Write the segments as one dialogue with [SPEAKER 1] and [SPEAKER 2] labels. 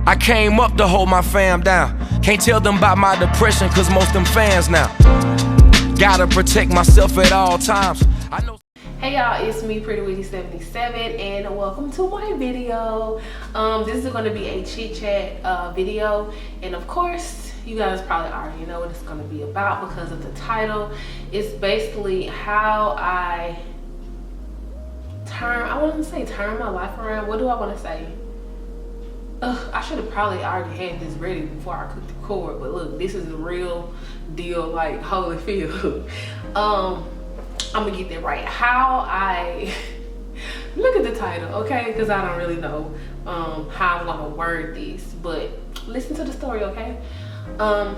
[SPEAKER 1] I came up to hold my fam down. Can't tell them about my depression, cause most them fans now. Gotta protect myself at all times. I know.
[SPEAKER 2] Hey y'all, it's me, Prettywitty77, and welcome to my video. This is going to be a chit chat video, and of course, you guys probably already know what it's going to be about because of the title. It's basically how I wouldn't say turn my life around. What do I want to say? I should have probably already had this ready before I could record, but look, this is the real deal, like Holyfield. I'm gonna get that right. How I look at the title, okay? Because I don't really know how I'm gonna word this, but listen to the story, okay?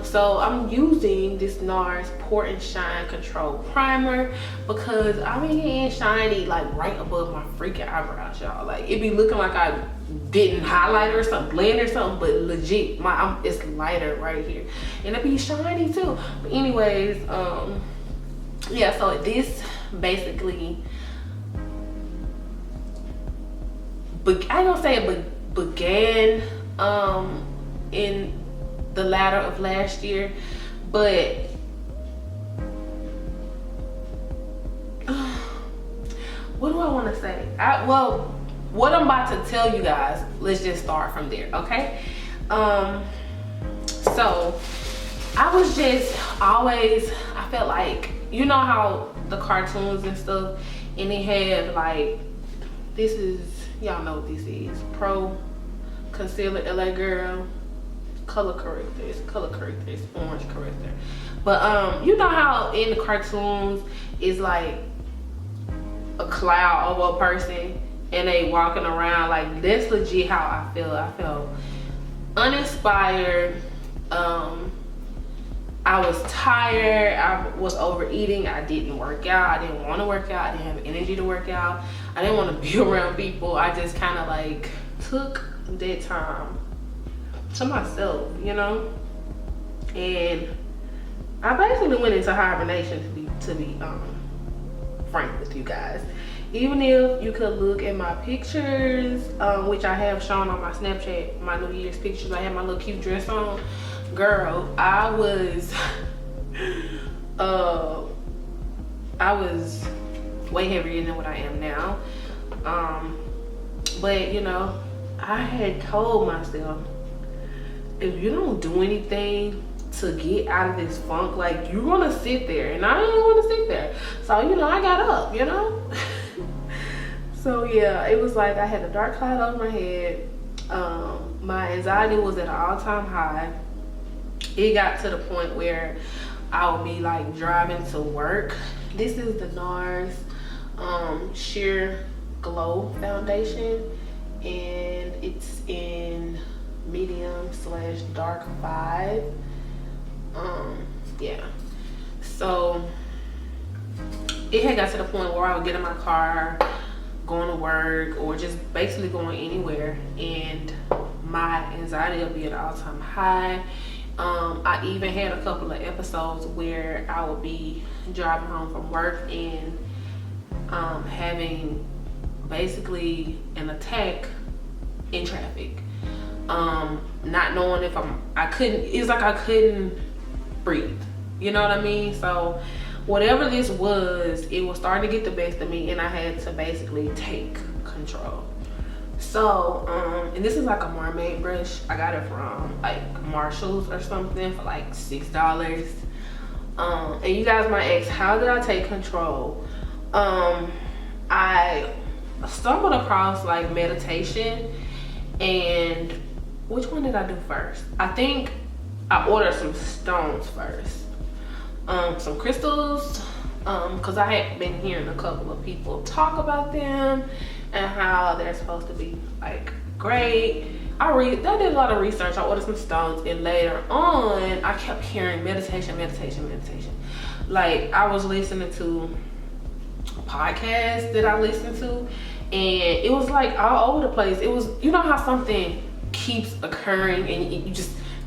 [SPEAKER 2] So I'm using this NARS Port and Shine Control Primer because I be getting shiny like right above my freaking eyebrows, y'all. Like it be looking like I didn't highlight or something, blend or something, but legit, it's lighter right here, and it be shiny too. But anyways, yeah. So this basically, I ain't gonna say it began in the latter of last year, but what do I want to say? Well, what I'm about to tell you guys, let's just start from there, okay? So I was just always, I felt like, you know how the cartoons and stuff, and they have like, this is, y'all know what this is, Pro Concealer LA Girl, color corrector, it's orange corrector. But you know how in the cartoons it's like a cloud over a person and they walking around, like that's legit how I feel. I felt uninspired. I was tired, I was overeating, I didn't work out, I didn't want to work out, I didn't have energy to work out, I didn't want to be around people. I just kind of like took that time to myself, you know, and I basically went into hibernation, to be frank with you guys. Even if you could look at my pictures, which I have shown on my Snapchat, my New Year's pictures, I had my little cute dress on. Girl, I was way heavier than what I am now. But you know, I had told myself, if you don't do anything to get out of this funk, like you're gonna sit there, and I didn't want to sit there. So you know, I got up, you know. So yeah, it was like I had a dark cloud over my head. My anxiety was at an all-time high. It got to the point where I would be like driving to work. This is the NARS Sheer Glow Foundation, and it's in medium/dark 5. Yeah, so it had got to the point where I would get in my car, going to work, or just basically going anywhere, and my anxiety would be at an all-time high. I even had a couple of episodes where I would be driving home from work and having basically an attack in traffic, not knowing if it's like I couldn't breathe, you know what I mean? So whatever this was, it was starting to get the best of me, and I had to basically take control. So and this is like a mermaid brush. I got it from like Marshall's or something for like $6. And you guys might ask, how did I take control? I stumbled across like meditation, and which one did I do first? I think I ordered some stones first, some crystals, because I had been hearing a couple of people talk about them and how they're supposed to be like great. I did a lot of research. I ordered some stones, and later on I kept hearing meditation. Like I was listening to podcasts that I listened to, and it was like all over the place. It was, you know how something keeps occurring and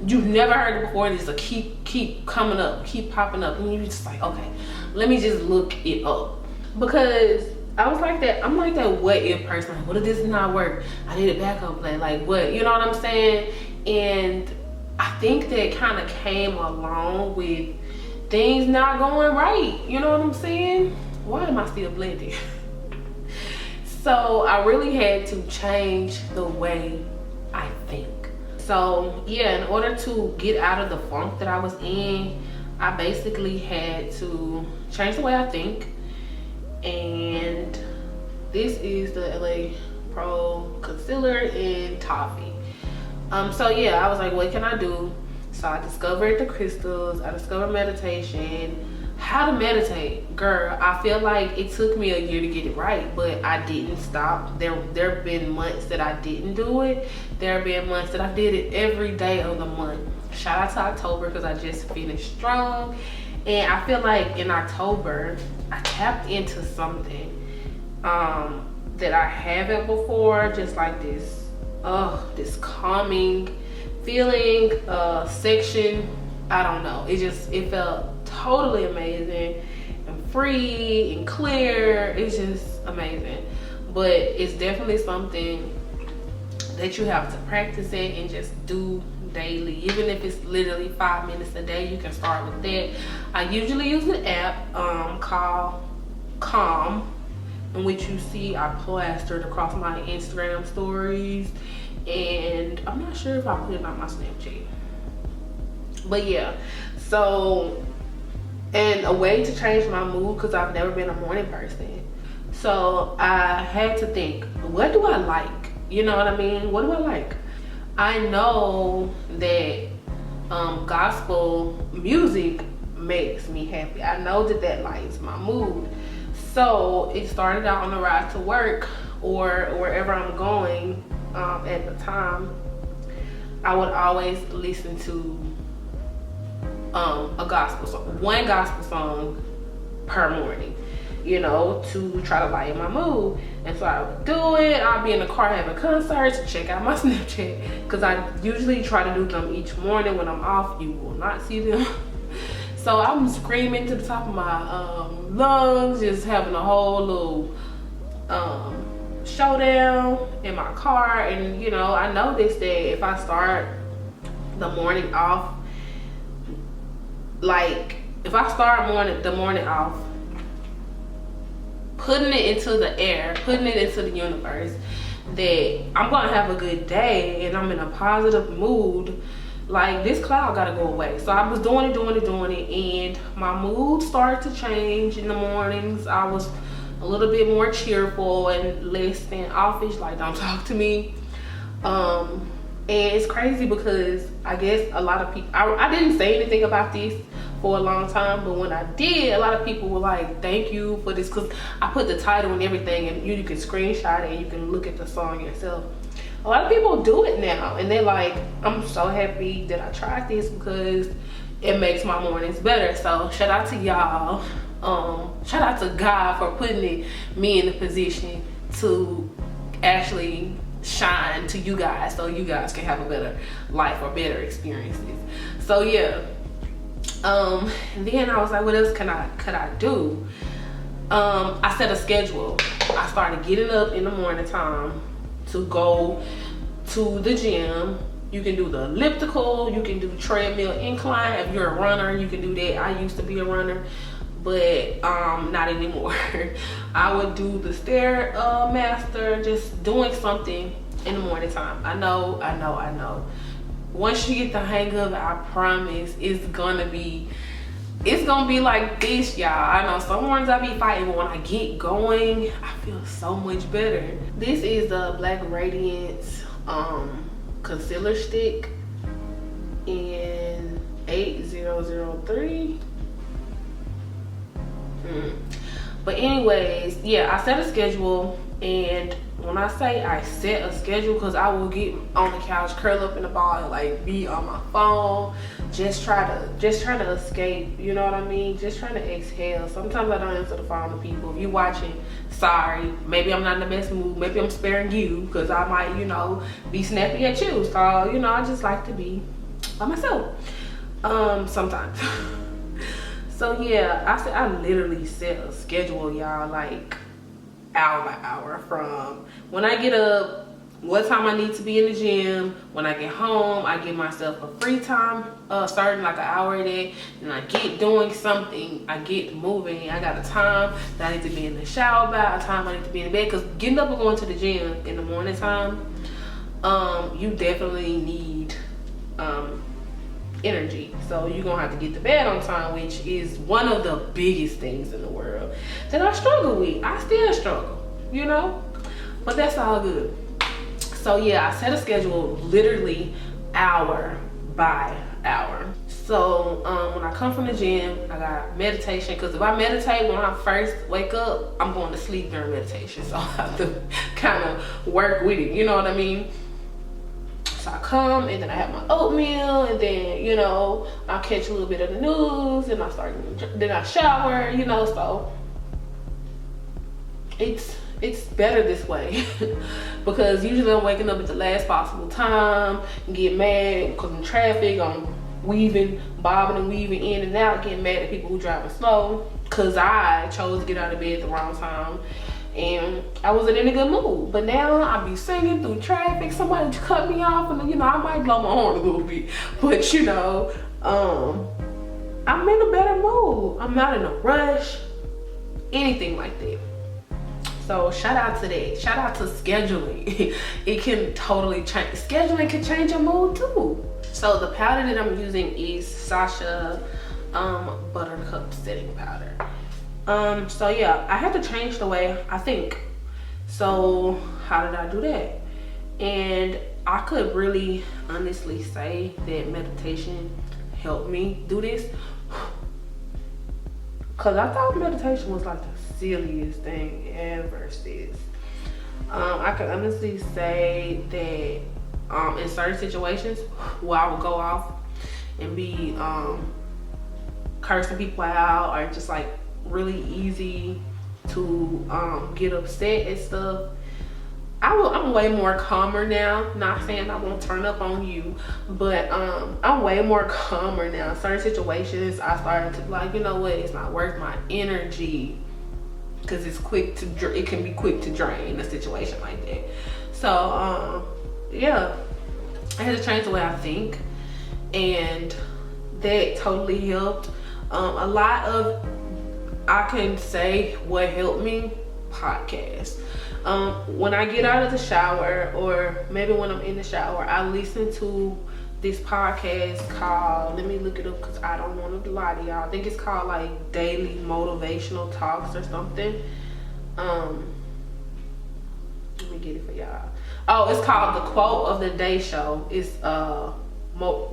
[SPEAKER 2] you've never heard it before, and just keep coming up, keep popping up, and you're just like, okay, let me just look it up. Because I was like that, I'm like that what if person, like, what if this did not work? I need a backup plan, like what, you know what I'm saying? And I think that kind of came along with things not going right. You know what I'm saying? Why am I still blending? So I really had to change the way I think. So yeah, in order to get out of the funk that I was in, I basically had to change the way I think. And this is the LA Pro Concealer in Toffee. So yeah, I was like, what can I do? So I discovered the crystals, I discovered meditation, how to meditate. Girl, I feel like it took me a year to get it right, but I didn't stop. There have been months that I didn't do it. There have been months that I did it every day of the month. Shout out to October, because I just finished strong. And I feel like in October, I tapped into something that I haven't before, just like this calming feeling, section. I don't know, it felt totally amazing and free and clear. It's just amazing. But it's definitely something that you have to practice it and just do daily. Even if it's literally 5 minutes a day, you can start with that. I usually use an app called Calm, in which you see I plastered across my Instagram stories, and I'm not sure if I put it on my Snapchat. But yeah, so, and a way to change my mood, because I've never been a morning person. So I had to think, what do I like? You know what I mean? What do I like? I know that gospel music makes me happy. I know that lightens my mood. So it started out on the ride to work or wherever I'm going at the time. I would always listen to a gospel song, one gospel song per morning, you know, to try to lighten my mood. And so I would do it. I'll be in the car having concerts. Check out my Snapchat, because I usually try to do them each morning. When I'm off, you will not see them. So I'm screaming to the top of my lungs, just having a whole little showdown in my car. And you know, I noticed that if I start the morning off, like if I start the morning off putting it into the air, putting it into the universe, that I'm gonna have a good day and I'm in a positive mood, like this cloud gotta go away. So I was doing it, and my mood started to change in the mornings. I was a little bit more cheerful and less standoffish, like don't talk to me. And it's crazy because I guess a lot of people, I didn't say anything about this for a long time, but when I did, a lot of people were like, thank you for this, because I put the title and everything, and you can screenshot it and you can look at the song yourself. A lot of people do it now, and they're like, I'm so happy that I tried this because it makes my mornings better. So shout out to y'all. Shout out to God for putting me in the position to actually shine to you guys, so you guys can have a better life or better experiences. So yeah, and then I was like, what else could I do? I set a schedule. I started getting up in the morning time to go to the gym. You can do the elliptical, you can do treadmill incline. If you're a runner, you can do that. I used to be a runner, but not anymore. I would do the Stairmaster, just doing something in the morning time. I know. Once you get the hang of it, I promise it's gonna be like this, y'all. I know some mornings I be fighting, but when I get going, I feel so much better. This is the Black Radiance concealer stick in 8003. But anyways, yeah, I set a schedule. And when I say I set a schedule, because I will get on the couch, curl up in the ball, and like be on my phone, just trying to escape, you know what I mean? Just trying to exhale. Sometimes I don't answer the phone to people. If you're watching, sorry, maybe I'm not in the best mood, maybe I'm sparing you, because I might, you know, be snappy at you. So, you know, I just like to be by myself sometimes. So yeah, I literally set a schedule, y'all, like hour by hour, from when I get up what time I need to be in the gym. When I get home, I give myself a free time, starting like an hour a day, and I get doing something. I get moving. I got a time that I need to be in the shower by, a time I need to be in the bed, because getting up and going to the gym in the morning time, you definitely need energy. So you're gonna have to get to bed on time, which is one of the biggest things in the world that I struggle with. I still struggle, you know, but that's all good. So yeah, I set a schedule literally hour by hour. So when I come from the gym, I got meditation, because if I meditate when I first wake up, I'm going to sleep during meditation. So I have to kind of work with it, you know what I mean? So I come, and then I have my oatmeal, and then, you know, I'll catch a little bit of the news, and then I shower, you know. So it's better this way because usually I'm waking up at the last possible time and get mad because in traffic I'm bobbing and weaving in and out, getting mad at people who driving slow because I chose to get out of bed at the wrong time and I wasn't in a good mood. But now I be singing through traffic, somebody cut me off, and you know, I might blow my horn a little bit, but you know, I'm in a better mood. I'm not in a rush, anything like that. So shout out to that. Shout out to scheduling. It can totally change. Scheduling can change your mood too. So the powder that I'm using is Sasha Buttercup setting powder. So yeah, I had to change the way I think. So how did I do that? And I could really honestly say that meditation helped me do this. Cause I thought meditation was like the silliest thing ever, sis. I could honestly say that in certain situations where I would go off and be cursing people out, or just like really easy to get upset and stuff, I'm way more calmer now. Not saying I won't turn up on you, but I'm way more calmer now. Certain situations I started to be like, you know what, it's not worth my energy, because it can be quick to drain a situation like that. So yeah, I had to change the way I think, and that totally helped. A lot of, I can say what helped me, podcasts. When I get out of the shower, or maybe when I'm in the shower, I listen to this podcast called, let me look it up because I don't want to lie to y'all. I think it's called like Daily Motivational Talks or something. Let me get it for y'all. Oh, it's called The Quote of the Day Show. It's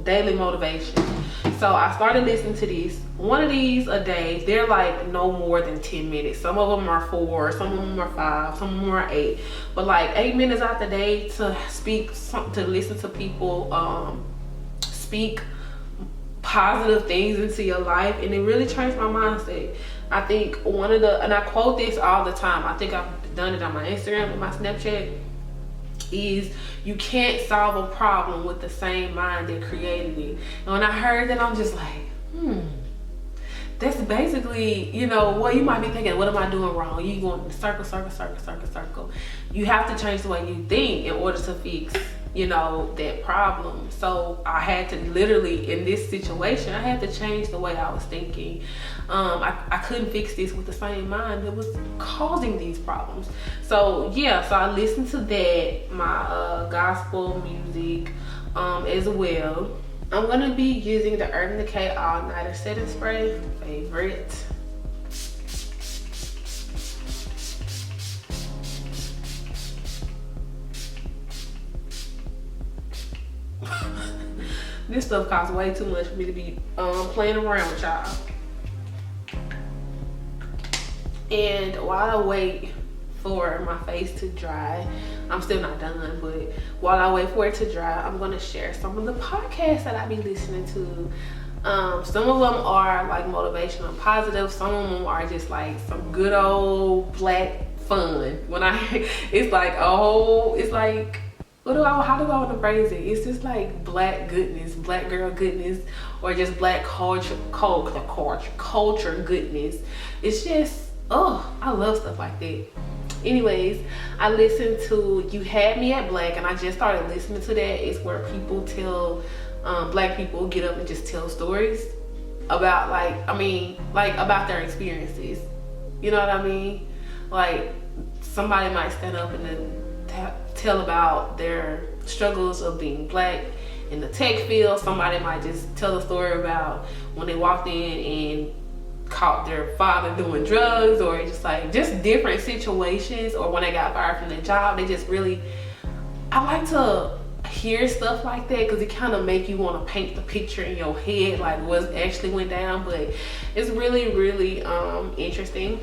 [SPEAKER 2] daily motivation. So I started listening to these. One of these a day. They're like no more than 10 minutes. Some of them are 4, some of them are 5, some of them are 8. But like 8 minutes out the day to to listen to people speak positive things into your life, and it really changed my mindset. I think and I quote this all the time, I think I've done it on my Instagram and my Snapchat, is you can't solve a problem with the same mind that created it. And when I heard that, I'm just like, that's basically, you know, what you might be thinking, what am I doing wrong? You going in circle, circle, circle, circle, circle. You have to change the way you think in order to fix, you know, that problem. So I had to literally, in this situation, I had to change the way I was thinking. I couldn't fix this with the same mind that was causing these problems. So yeah, so I listened to that, my gospel music as well. I'm gonna be using the Urban Decay All Nighter Setting Spray, favorite. This stuff costs way too much for me to be playing around with y'all. And while I wait for my face to dry, I'm still not done, but while I wait for it to dry, I'm gonna share some of the podcasts that I be listening to. Some of them are like motivational and positive. Some of them are just like some good old black fun. It's like, how do I want to phrase it? It's just like black goodness, black girl goodness, or just black culture goodness. It's just, I love stuff like that. anyways, I listened to You Had Me at Black, and I just started listening to that. It's where people tell, black people get up and just tell stories about about their experiences. You know what I mean? Like, somebody might stand up and then tell about their struggles of being black in the tech field. Somebody might just tell a story about when they walked in and caught their father doing drugs, or just different situations, or when they got fired from their job. They just really, I like to hear stuff like that because it kind of make you want to paint the picture in your head, like what actually went down. But it's really, really interesting.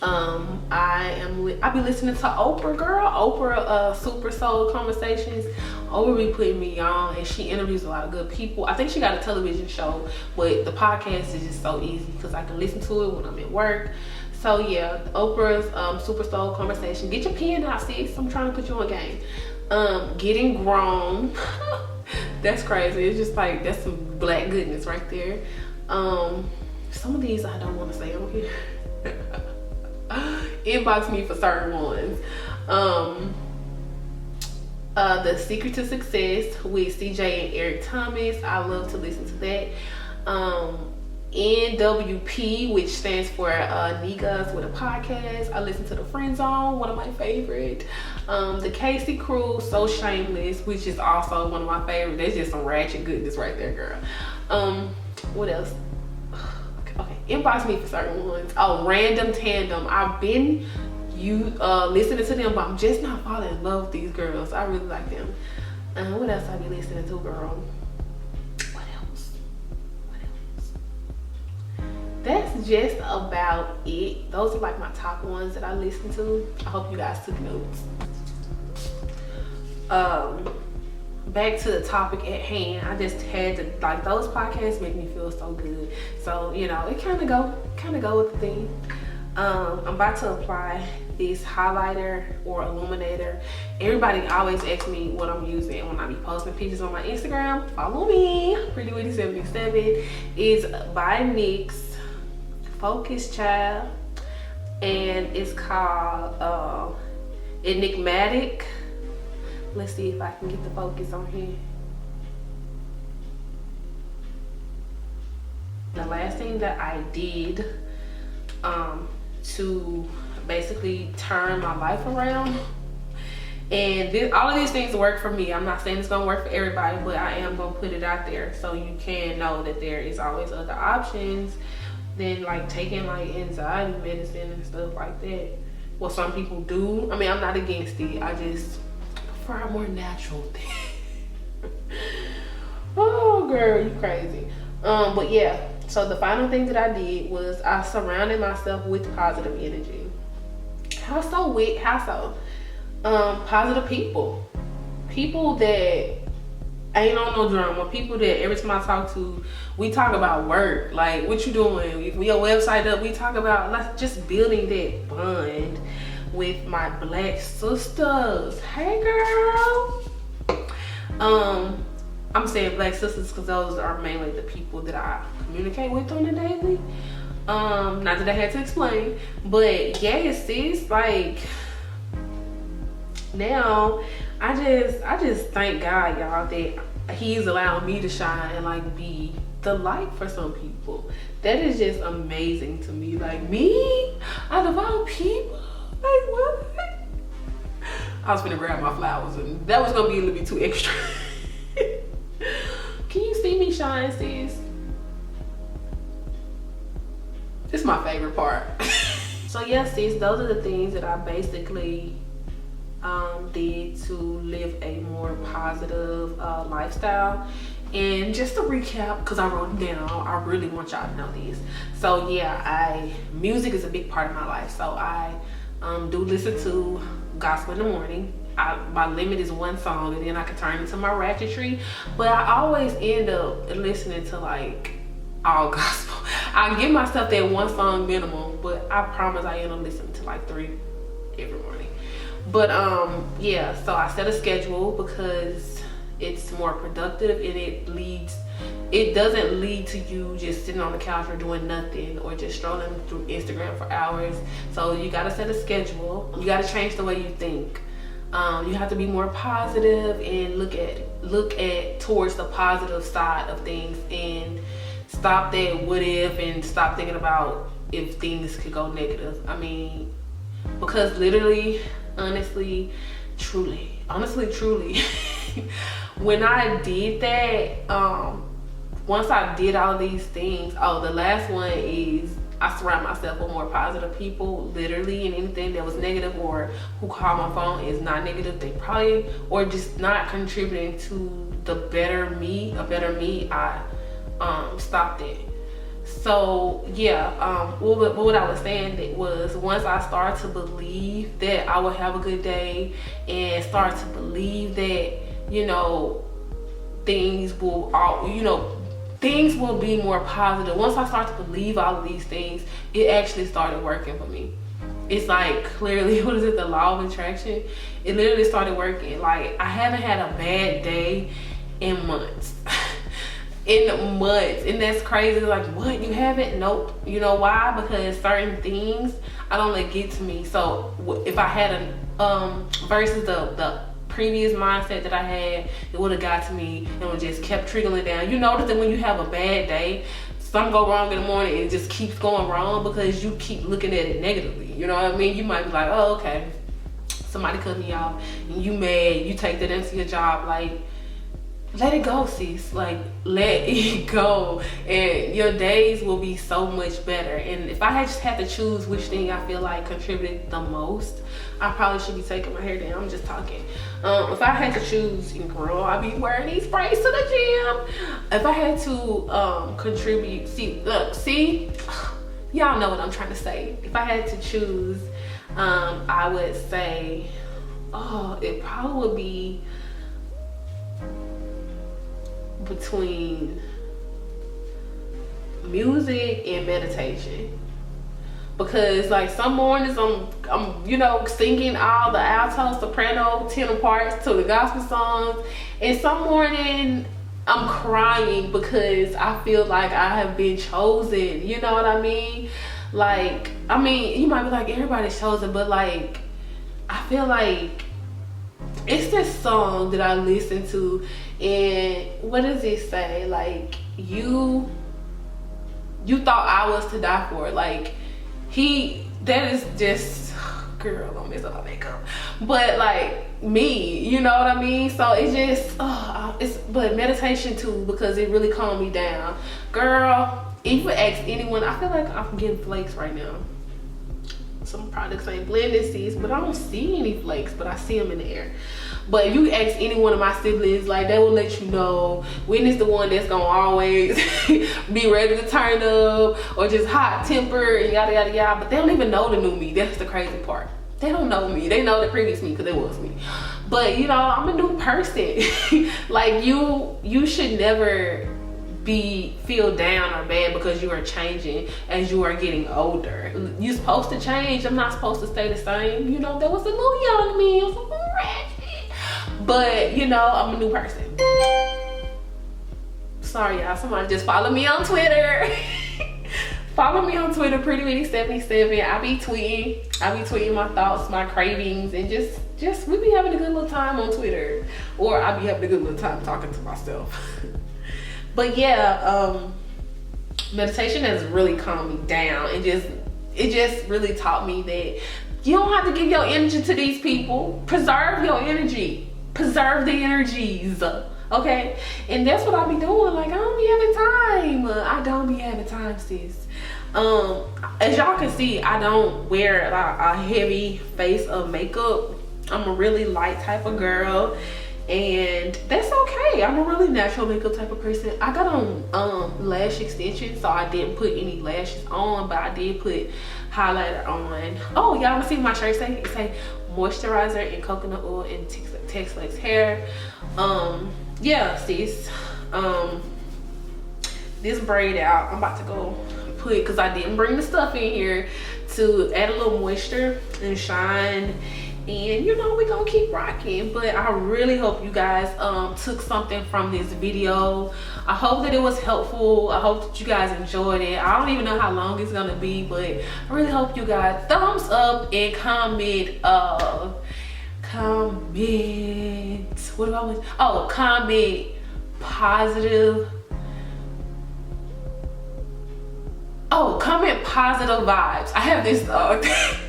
[SPEAKER 2] I be listening to Oprah, Super Soul Conversations. Oprah be putting me on, and she interviews a lot of good people. I think she got a television show, but the podcast is just so easy because I can listen to it when I'm at work. So yeah, Oprah's Super Soul Conversation. Get your pen out, sis. I'm trying to put you on game. Getting Grown. That's crazy. It's just like, that's some black goodness right there. Some of these I don't want to say on here. Inbox me for certain ones. The Secret to Success with CJ and Eric Thomas. I love to listen to that. NWP, which stands for Niggas with a Podcast. I listen to The Friend Zone, one of my favorite. The Casey Crew, So Shameless, which is also one of my favorite. There's just some ratchet goodness right there, girl. What else? Okay, inbox me for certain ones. Oh, Random Tandem. I've been listening to them, but I'm just not falling in love with these girls. I really like them. What else I be listening to, girl? What else? That's just about it. Those are like my top ones that I listen to. I hope you guys took notes. Back to the topic at hand. I just had to, like, those podcasts make me feel so good. So, you know, it kind of go with the theme. I'm about to apply this highlighter or illuminator. Everybody always asks me what I'm using when I be posting pictures on my Instagram. Follow me, Prettywitty77. It's by NYX, Focus Child, and it's called Enigmatic. Let's see if I can get the focus on here. The last thing that I did to basically turn my life around, and all of these things work for me. I'm not saying it's gonna work for everybody, but I am gonna put it out there so you can know that there is always other options than like taking like anxiety medicine and stuff like that. Well, some people do. I mean, I'm not against it. I just prefer a more natural thing. Oh girl, you crazy. But yeah, so the final thing that I did was I surrounded myself with positive energy. How so? Positive people that ain't on no drama, people that every time I talk to, we talk about work, like what you doing, if we your website up, we talk about like just building that bond with my black sisters. Hey girl. I'm saying black sisters because those are mainly the people that I communicate with on the daily. Not that I had to explain, but yes, sis, like now I just thank God, y'all, that he's allowing me to shine and like be the light for some people. That is just amazing to me. Like, me out of all people, like what? I was gonna grab my flowers and that was gonna be a little bit too extra. Can you see me shine, sis? This is my favorite part. So yeah, sis, those are the things that I basically did to live a more positive lifestyle. And just to recap, because I wrote it down, I really want y'all to know this. So yeah, music is a big part of my life. So I do listen to gospel in the morning. My limit is one song, and then I can turn into my ratchetry. But I always end up listening to like all gospel. I give myself that one song minimum, but I promise I end up listening to like 3 every morning. But yeah, so I set a schedule because it's more productive, and it doesn't lead to you just sitting on the couch or doing nothing or just strolling through Instagram for hours. So you got to set a schedule. You got to change the way you think. You have to be more positive and look at towards the positive side of things, and stop that what if, and stop thinking about if things could go negative. I mean, because literally, honestly, truly when I did that, once I did all of these things, the last one is I surround myself with more positive people, literally, and anything that was negative or who called my phone is not negative, they probably, or just not contributing to the better me, I stopped it. So yeah, what I was saying was, once I started to believe that I would have a good day, and start to believe that, you know, things will be more positive. Once I start to believe all of these things, it actually started working for me. It's like, clearly, what is it, the law of attraction? It literally started working. Like, I haven't had a bad day in months. And that's crazy. Like, what, you haven't? Nope. You know why? Because certain things I don't let get to me. So if I had versus the previous mindset that I had, it would have got to me and would just kept trickling down. You notice that when you have a bad day, something go wrong in the morning, and it just keeps going wrong because you keep looking at it negatively. You know what I mean? You might be like, oh, okay, somebody cut me off, and you mad, you take that into your job. Like, let it go, sis. Like, let it go, and your days will be so much better. And if I had just had to choose which thing I feel like contributed the most, I probably should be taking my hair down. I'm just talking. If I had to choose, girl, I'd be wearing these braids to the gym. If I had to contribute, see, y'all know what I'm trying to say. If I had to choose, I would say, it probably would be between music and meditation. Because like some mornings I'm you know, singing all the alto, soprano, tenor parts to the gospel songs, and some morning I'm crying because I feel like I have been chosen. You know what I mean? Like, I mean, you might be like, everybody's chosen, but like, I feel like it's this song that I listen to, and what does it say? Like, you thought I was to die for. Like, that is just, girl, don't mess up my makeup. But like, me, you know what I mean? So it's just, but meditation too, because it really calmed me down. Girl, if you ask anyone, I feel like I'm getting flakes right now. Some products ain't blended, sis, but I don't see any flakes, but I see them in the air. But if you ask any one of my siblings, like, they will let you know. Whitney's the one that's gonna always be ready to turn up, or just hot temper and yada yada yada. But they don't even know the new me. That's the crazy part. They don't know me. They know the previous me, because it was me. But you know, I'm a new person. Like, you should never feel down or bad because you are changing as you are getting older. You're supposed to change. I'm not supposed to stay the same. You know, there was a little young me. It was a little ratchet. But you know, I'm a new person. Sorry y'all, somebody just follow me on Twitter. Follow me on Twitter, Prettywitty77. I be tweeting my thoughts, my cravings, and just we be having a good little time on Twitter. Or I be having a good little time talking to myself. But yeah, meditation has really calmed me down. It just really taught me that you don't have to give your energy to these people. Preserve your energy. Preserve the energies. Okay? And that's what I be doing. Like, I don't be having time. I don't be having time, sis. As y'all can see, I don't wear a heavy face of makeup. I'm a really light type of girl. And that's okay. I'm a really natural makeup type of person. I got on lash extensions, so I didn't put any lashes on, but I did put highlighter on. Oh, y'all wanna see what my shirt say? It say moisturizer and coconut oil and Tex-Lex hair. Yeah, sis. This braid out, I'm about to go put, because I didn't bring the stuff in here, to add a little moisture and shine and you know, we're gonna keep rocking. But I really hope you guys took something from this video. I hope that it was helpful. I hope that you guys enjoyed it. I don't even know how long it's gonna be, but I really hope you guys thumbs up and comment what do I want? Oh, comment positive. Oh, comment positive vibes. I have this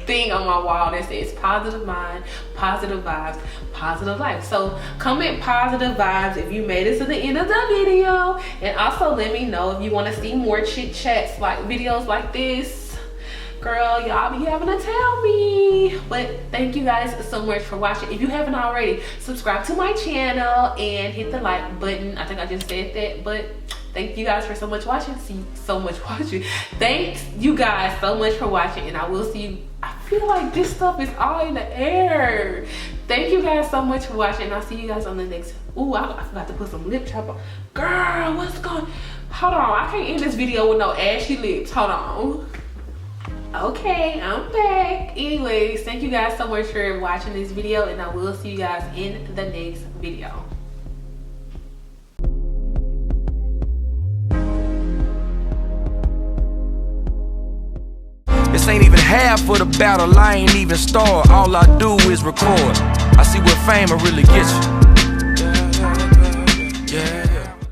[SPEAKER 2] thing on my wall that says positive mind, positive vibes, positive life. So comment positive vibes if you made it to the end of the video. And also let me know if you want to see more chit chats, like videos like this. Girl, y'all be having to tell me. But thank you guys so much for watching. If you haven't already, subscribe to my channel and hit the like button. I think I just said that, but thank you guys for so much watching. Thanks you guys so much for watching, and I will see you. I feel like this stuff is all in the air. Thank you guys so much for watching, and I'll see you guys on the next. Ooh, I forgot to put some lip chop on. Girl, what's going? Hold on, I can't end this video with no ashy lips. Hold on. Okay, I'm back. Anyways, thank you guys so much for watching this video, and I will see you guys in the next video.
[SPEAKER 1] This ain't even half of the battle, I ain't even start. All I do is record. I see what fame will really get you.